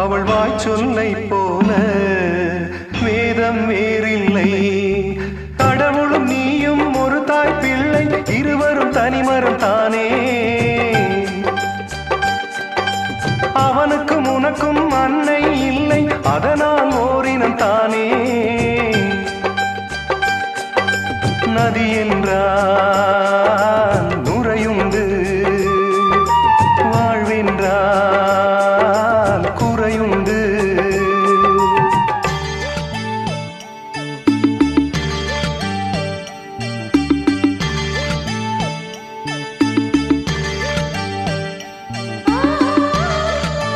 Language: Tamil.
அவள் வாய் சொல்லை போல வேதம் வேறில்லை. கடவுளும் நீயும் ஒரு தாய் பிள்ளை, இருவரும் தனிமரம் தானே. அவனுக்கும் உனக்கும் அன்னை இல்லை, அதனால் ஓரினம் தானே. நதி என்றார்